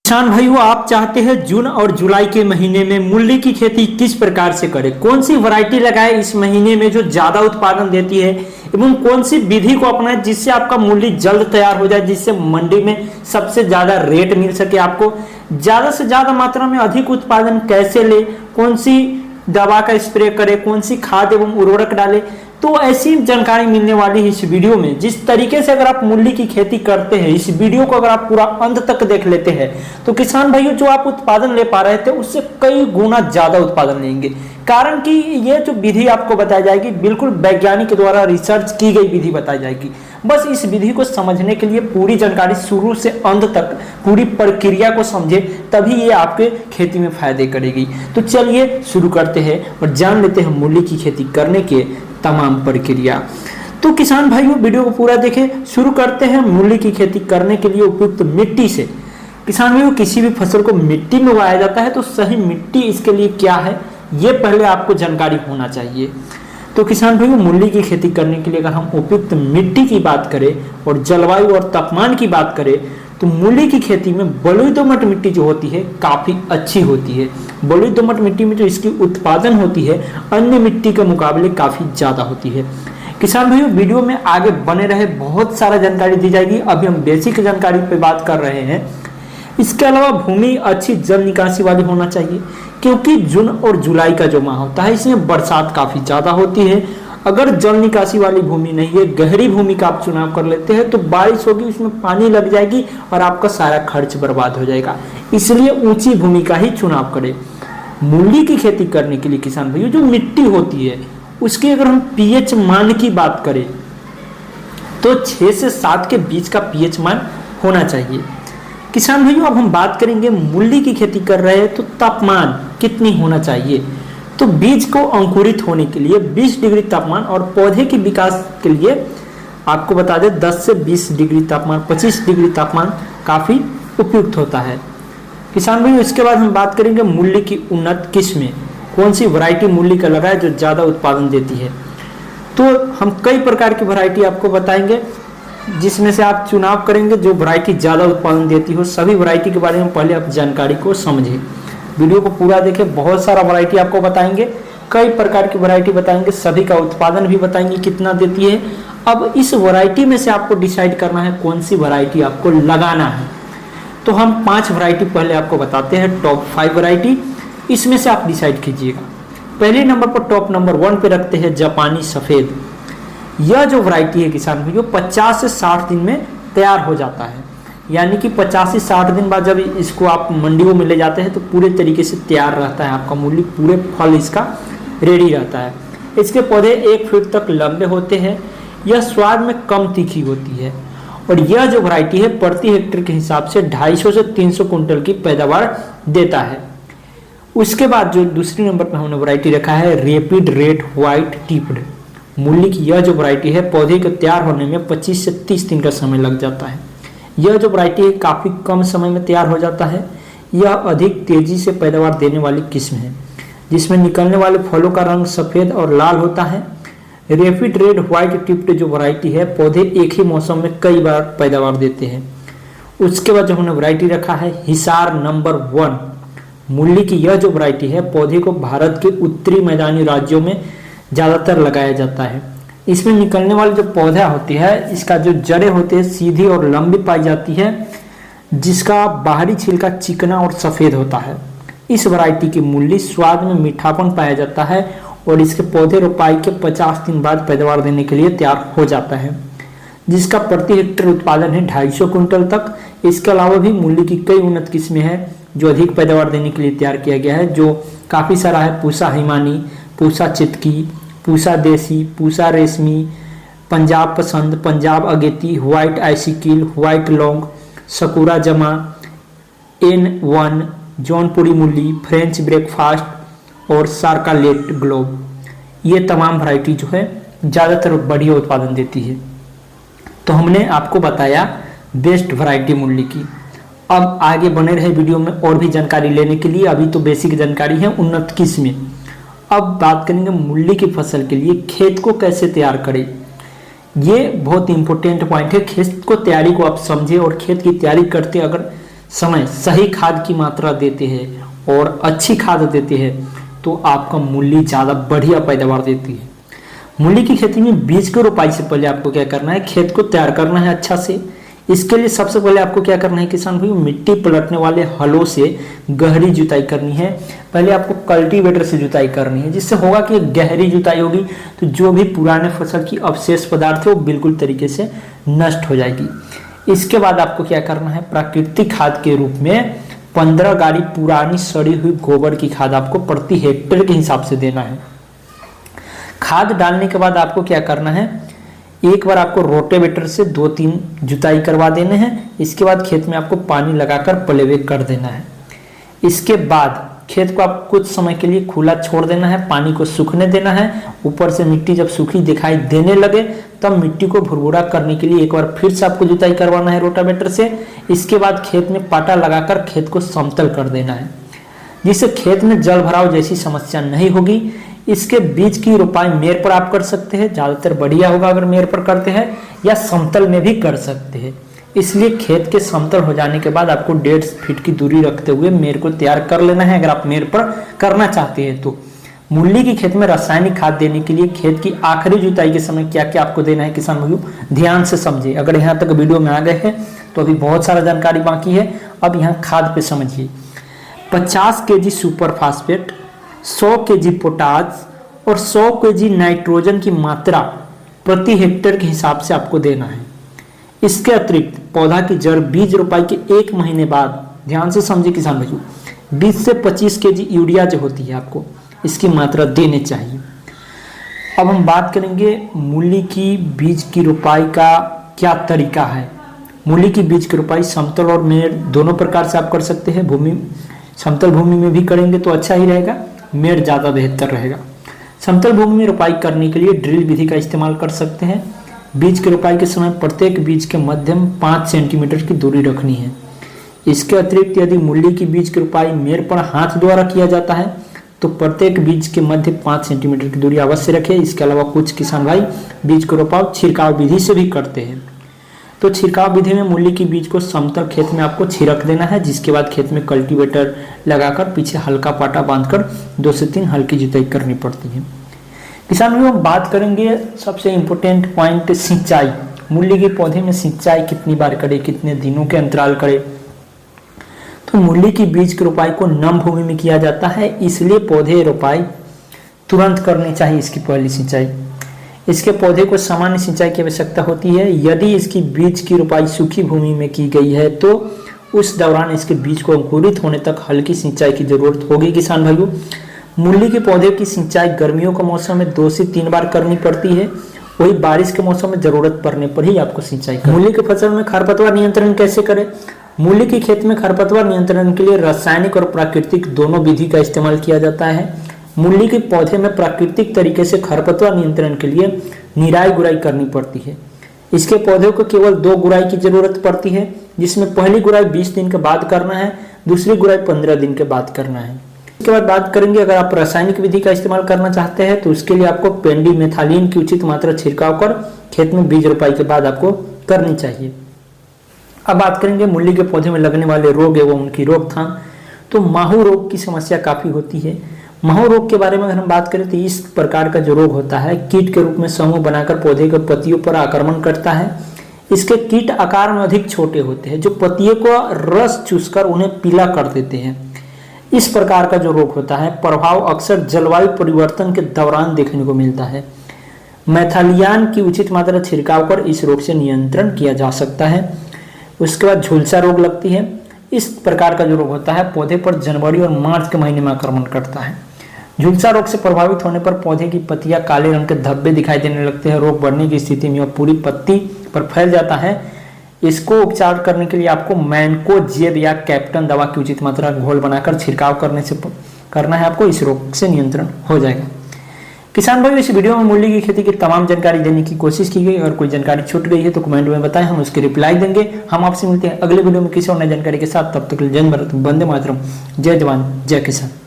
किसान भाइयों, आप चाहते हैं जून और जुलाई के महीने में मूली की खेती किस प्रकार से करें, कौन सी वैरायटी लगाएं इस महीने में जो ज्यादा उत्पादन देती है एवं कौन सी विधि को अपनाएं जिससे आपका मूली जल्द तैयार हो जाए, जिससे मंडी में सबसे ज्यादा रेट मिल सके, आपको ज्यादा से ज्यादा मात्रा में अधिक उत्पादन कैसे ले, कौन सी दवा का स्प्रे करें, कौन सी खाद एवं उर्वरक डालें। तो ऐसी जानकारी मिलने वाली है इस वीडियो में। जिस तरीके से अगर आप मूली की खेती करते हैं, इस वीडियो को अगर आप पूरा अंत तक देख लेते हैं तो किसान भाइयों जो आप उत्पादन ले पा रहे थे उससे कई गुना ज्यादा उत्पादन लेंगे। कारण कि ये जो विधि आपको बताई जाएगी बिल्कुल वैज्ञानिक द्वारा रिसर्च की गई विधि बताई जाएगी। बस इस विधि को समझने के लिए पूरी जानकारी शुरू से अंत तक पूरी प्रक्रिया को समझे, तभी ये आपके खेती में फायदे करेगी। तो चलिए शुरू करते हैं और जान लेते हैं मूली की खेती करने के तमाम प्रक्रिया। तो किसान भाइयों वीडियो को पूरा देखें। शुरू करते हैं मूली की खेती करने के लिए उपयुक्त मिट्टी से। किसान भाइयों, किसी भी फसल को मिट्टी में उगाया जाता है तो सही मिट्टी इसके लिए क्या है ये पहले आपको जानकारी होना चाहिए। तो किसान भाइयों, मूली की खेती करने के लिए अगर हम उपयुक्त मिट्टी की बात करें और जलवायु और तापमान की बात करें तो मूली की खेती में बलुई दोमट मिट्टी जो होती है काफी अच्छी होती है। बलुई दोमट मिट्टी में जो इसकी उत्पादन होती है अन्य मिट्टी के मुकाबले काफी ज्यादा होती है। किसान भाइयों, वीडियो में आगे बने रहे, बहुत सारा जानकारी दी जाएगी। अभी हम बेसिक जानकारी पे बात कर रहे हैं। इसके अलावा भूमि अच्छी जल निकासी वाली होना चाहिए, क्योंकि जून और जुलाई का जो माह होता है इसमें बरसात काफी ज्यादा होती है। अगर जल निकासी वाली भूमि नहीं है, गहरी भूमि का आप चुनाव कर लेते हैं तो बारिश होगी, उसमें पानी लग जाएगी और आपका सारा खर्च बर्बाद हो जाएगा। इसलिए ऊंची भूमि का ही चुनाव करें। मूली की खेती करने के लिए किसान भाइयों जो मिट्टी होती है उसकी अगर हम पीएच मान की बात करें तो 6 से 7 के बीच का पीएच मान होना चाहिए। किसान भाइयों, अब हम बात करेंगे मूली की खेती कर रहे हैं तो तापमान कितनी होना चाहिए। तो बीज को अंकुरित होने के लिए 20 डिग्री तापमान और पौधे के विकास के लिए आपको बता दें 10 से 20 डिग्री तापमान, 25 डिग्री तापमान काफी उपयुक्त होता है। किसान भाइयों, इसके बाद हम बात करेंगे मूली की उन्नत किस्में, कौन सी वैरायटी मूली का लगाए जो ज्यादा उत्पादन देती है। तो हम कई प्रकार की वैरायटी आपको बताएंगे जिसमें से आप चुनाव करेंगे जो वैरायटी ज्यादा उत्पादन देती हो। सभी वैरायटी के बारे में पहले आप जानकारी को समझें, वीडियो को पूरा देखें। बहुत सारा वैरायटी आपको बताएंगे, कई प्रकार की वैरायटी बताएंगे, सभी का उत्पादन भी बताएंगे कितना देती है। अब इस वैरायटी में से आपको डिसाइड करना है कौन सी वैरायटी आपको लगाना है। तो हम 5 वैरायटी पहले आपको बताते हैं, टॉप 5 वैरायटी, इसमें से आप डिसाइड कीजिएगा। पहले नंबर पर टॉप नंबर 1 पे रखते हैं जापानी सफेद। यह जो वैरायटी है किसान भाइयों 50 से 60 दिन में तैयार हो जाता है, यानी कि 50 से 60 दिन बाद जब इसको आप मंडियों में ले जाते हैं तो पूरे तरीके से तैयार रहता है आपका मूली, पूरे फल इसका रेडी रहता है। इसके पौधे 1 फीट तक लंबे होते हैं। यह स्वाद में कम तीखी होती है और यह जो वैरायटी है प्रति हेक्टेयर के हिसाब से 250 से 300 कुंटल की पैदावार देता है। उसके बाद जो दूसरी नंबर पर हमने वैरायटी रखा है रैपिड रेड व्हाइट टिप्ड मूली की। यह जो वैरायटी है पौधे के तैयार होने में 25 से 30 दिन का समय लग जाता है। यह जो वैरायटी है काफी कम समय में तैयार हो जाता है। यह अधिक तेजी से पैदावार देने वाली किस्म है जिसमें निकलने वाले फलों का रंग सफेद और लाल होता है। रैपिड रेड व्हाइट टिप्ड जो वैरायटी है पौधे एक ही मौसम में कई बार पैदावार देते हैं। उसके बाद जो हमने वैरायटी रखा है हिसार नंबर 1 मूली की। यह जो वैरायटी है पौधे को भारत के उत्तरी मैदानी राज्यों में ज्यादातर लगाया जाता है। इसमें निकलने वाली जो पौधा होती है इसका जो जड़ें होती है सीधी और लंबी पाई जाती है, जिसका बाहरी छिलका चिकना और सफेद होता है। इस वैरायटी की मूली स्वाद में मीठापन पाया जाता है और इसके पौधे रोपाई के 50 दिन बाद पैदावार देने के लिए तैयार हो जाता है, जिसका प्रति हेक्टेयर उत्पादन है 250 कुंटल तक। इसके अलावा भी मूली की कई उन्नत किस्में हैं जो अधिक पैदावार देने के लिए तैयार किया गया है, जो काफी सारा है। पूसा हिमानी, पूसा चितकी, पूसा देसी, पूसा रेशमी, पंजाब पसंद, पंजाब अगेती, व्हाइट आइसिकिल, व्हाइट लौंग, सकुरा जमा, N1, जौनपुरी मूली, फ्रेंच ब्रेकफास्ट और सार्कालेट ग्लोब। ये तमाम वैरायटी जो है ज़्यादातर बढ़िया उत्पादन देती है। तो हमने आपको बताया बेस्ट वैरायटी मूली की। अब आगे बने रहे वीडियो में और भी जानकारी लेने के लिए। अभी तो बेसिक जानकारी है उन्नत किस्में। अब बात करेंगे मूली की फसल के लिए खेत को कैसे तैयार करें। ये बहुत इंपॉर्टेंट पॉइंट है। खेत को तैयारी को आप समझे और खेत की तैयारी करते अगर समय सही खाद की मात्रा देते हैं और अच्छी खाद देते हैं तो आपका मूली ज़्यादा बढ़िया पैदावार देती है। मूली की खेती में बीज की रोपाई से पहले आपको क्या करना है, खेत को तैयार करना है अच्छा से। इसके लिए सबसे पहले आपको क्या करना है किसान भाई, मिट्टी पलटने वाले हलों से गहरी जुताई करनी है। पहले आपको कल्टीवेटर से जुताई करनी है, जिससे होगा कि गहरी जुताई होगी तो जो भी पुराने फसल की अवशेष पदार्थ है वो बिल्कुल तरीके से नष्ट हो जाएगी। इसके बाद आपको क्या करना है, प्राकृतिक खाद के रूप में 15 गाड़ी पुरानी सड़ी हुई गोबर की खाद आपको प्रति हेक्टेयर के हिसाब से देना है। खाद डालने के बाद आपको क्या करना है, एक बार आपको रोटेवेटर से 2-3 जुताई करवा देने हैं। इसके बाद खेत में आपको पानी लगाकर प्लेबैक कर देना है। इसके बाद खेत को आप कुछ समय के लिए खुला छोड़ देना है, पानी को सूखने देना है। ऊपर से मिट्टी जब सूखी दिखाई देने लगे तब मिट्टी को भुरभुरा करने के लिए एक बार फिर से आपको जुताई करवाना है रोटावेटर से। इसके बाद खेत में पाटा लगाकर खेत को समतल कर देना है, जिससे खेत में जल भराव जैसी समस्या नहीं होगी। इसके बीज की रोपाई मेड़ पर आप कर सकते हैं, ज़्यादातर बढ़िया होगा अगर मेड़ पर करते हैं, या समतल में भी कर सकते हैं। इसलिए खेत के समतल हो जाने के बाद आपको 1.5 फीट की दूरी रखते हुए मेड़ को तैयार कर लेना है, अगर आप मेड़ पर करना चाहते हैं तो। मूली की खेत में रासायनिक खाद देने के लिए खेत की आखिरी जुताई के समय क्या क्या आपको देना है किसान भाइयों, ध्यान से समझिए। अगर यहाँ तक वीडियो में आ गए हैं तो अभी बहुत सारा जानकारी बाकी है। अब यहाँ खाद पे समझिए। 50 kg super phosphate, 100 kg potash और 100 kg नाइट्रोजन की मात्रा प्रति हेक्टेयर के हिसाब से आपको देना है। इसके अतिरिक्त पौधा की जड़ बीज रोपाई के 1 महीने बाद, ध्यान से समझिए किसान भाइयों, 20 से 25 kg यूरिया जो होती है आपको इसकी मात्रा देनी चाहिए। अब हम बात करेंगे मूली की बीज की रोपाई का क्या तरीका है। मूली की बीज की रोपाई समतल और मेड़ दोनों प्रकार से आप कर सकते हैं। समतल भूमि में भी करेंगे तो अच्छा ही रहेगा, मेड़ ज़्यादा बेहतर रहेगा। समतल भूमि में रोपाई करने के लिए ड्रिल विधि का इस्तेमाल कर सकते हैं। बीज की रोपाई के समय प्रत्येक बीज के मध्यम 5 सेंटीमीटर की दूरी रखनी है। इसके अतिरिक्त यदि मूली की बीज की रोपाई मेड़ पर हाथ द्वारा किया जाता है तो प्रत्येक बीज के मध्य 5 सेंटीमीटर की दूरी अवश्य रखें। इसके अलावा कुछ किसान भाई बीज को रोपाव छिड़काव विधि से भी करते हैं। तो छिड़काव विधि में मूली की बीज को समतल खेत में आपको छिड़क देना है, जिसके बाद खेत में कल्टीवेटर लगाकर पीछे हल्का पाटा बांधकर 2 से 3 हल्की जुताई करनी पड़ती है। किसान भाइयों हम बात करेंगे सबसे इम्पोर्टेंट पॉइंट, सिंचाई। मूली के पौधे में सिंचाई कितनी बार करें, कितने दिनों के अंतराल करें। तो मूली की बीज की रोपाई को नम भूमि में किया जाता है, इसलिए पौधे रोपाई तुरंत करनी चाहिए इसकी पहली सिंचाई। इसके पौधे को सामान्य सिंचाई की आवश्यकता होती है। यदि इसकी बीज की रोपाई सूखी भूमि में की गई है तो उस दौरान इसके बीज को अंकुरित होने तक हल्की सिंचाई की जरूरत होगी। किसान भाइयों मूली के पौधे की सिंचाई गर्मियों के मौसम में 2 से 3 बार करनी पड़ती है, वही बारिश के मौसम में जरूरत पड़ने पर ही आपको सिंचाई करनी। मूली की फसल में खरपतवार नियंत्रण कैसे करें। मूली की खेत में खरपतवार नियंत्रण के लिए रासायनिक और प्राकृतिक दोनों विधि का इस्तेमाल किया जाता है। मूली के पौधे में प्राकृतिक तरीके से खरपतवार नियंत्रण के लिए निराई गुड़ाई करनी पड़ती है। इसके पौधे को केवल 2 गुड़ाई की जरूरत पड़ती है, जिसमें पहली गुड़ाई 20 दिन के बाद करना है, दूसरी गुड़ाई 15 दिन के बाद करना है। इसके बाद बात करेंगे अगर आप रासायनिक विधि का इस्तेमाल करना चाहते हैं तो उसके लिए आपको पेंडिमेथालिन की उचित मात्रा छिड़काव कर खेत में बीज रोपाई के बाद आपको करनी चाहिए। अब बात करेंगे मूली के पौधे में लगने वाले रोग एवं उनकी रोकथाम। तो माहू रोग की समस्या काफी होती है। माहू रोग के बारे में अगर हम बात करें तो इस प्रकार का जो रोग होता है कीट के रूप में समूह बनाकर पौधे के पत्तियों पर आक्रमण करता है। इसके कीट आकार में अधिक छोटे होते हैं जो पत्तियों को रस चूसकर उन्हें पीला कर देते हैं। इस प्रकार का जो रोग होता है प्रभाव अक्सर जलवायु परिवर्तन के दौरान देखने को मिलता है। मेथालियान की उचित मात्रा छिड़काव कर इस रोग से नियंत्रण किया जा सकता है। उसके बाद झुलसा रोग लगती है। इस प्रकार का जो रोग होता है पौधे पर जनवरी और मार्च के महीने में आक्रमण करता है। झुलसा रोग से प्रभावित होने पर पौधे की पत्तियां काले रंग के धब्बे दिखाई देने लगते हैं। रोग बढ़ने की स्थिति में पूरी पत्ती पर फैल जाता है। इसको उपचार करने के लिए आपको मैनकोजेब या कैप्टन दवा की उचित मात्रा घोल बनाकर छिड़काव करना है आपको। इस रोग से नियंत्रण हो जाएगा। किसान भाई इस वीडियो में मूली की खेती की तमाम जानकारी देने की कोशिश की गई। अगर कोई जानकारी छूट गई है तो कमेंट में बताएं, हम उसकी रिप्लाई देंगे। हम आपसे मिलते हैं अगले वीडियो में किसी और नई जानकारी के साथ। तब तक जय भारत, वंदे मातरम, जय जवान जय किसान।